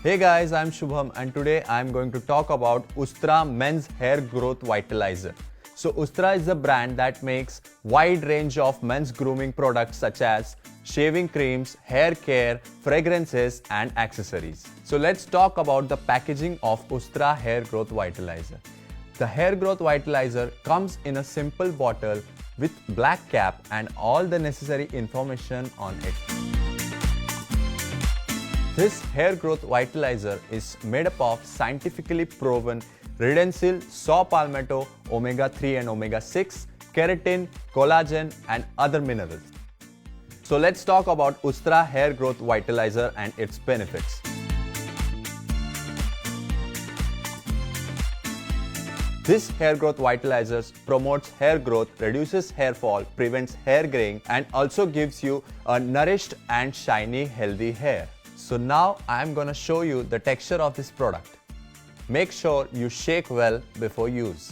Hey guys, I'm Shubham and today I'm going to talk about USTRAA Men's Hair Growth Vitalizer. So USTRAA is a brand that makes wide range of men's grooming products such as shaving creams, hair care, fragrances and accessories. So let's talk about the packaging of USTRAA Hair Growth Vitalizer. The Hair Growth Vitalizer comes in a simple bottle with black cap and all the necessary information on it. This hair growth vitalizer is made up of scientifically proven Redensyl, saw palmetto, omega-3 and omega-6, keratin, collagen and other minerals. So let's talk about USTRAA Hair Growth Vitalizer and its benefits. This hair growth vitalizer promotes hair growth, reduces hair fall, prevents hair graying and also gives you a nourished and shiny healthy hair. So now I'm gonna show you the texture of this product. Make sure you shake well before use.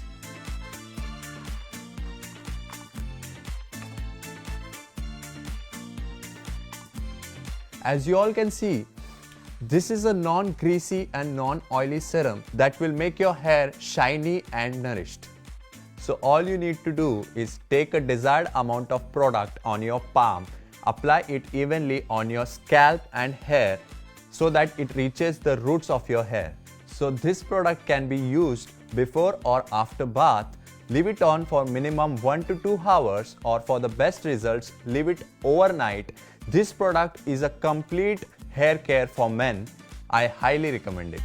As you all can see, this is a non-greasy and non-oily serum that will make your hair shiny and nourished. So all you need to do is take a desired amount of product on your palm, apply it evenly on your scalp and hair so that it reaches the roots of your hair. So this product can be used before or after bath. Leave it on for minimum 1 to 2 hours, or for the best results, leave it overnight. This product is a complete hair care for men. I highly recommend it.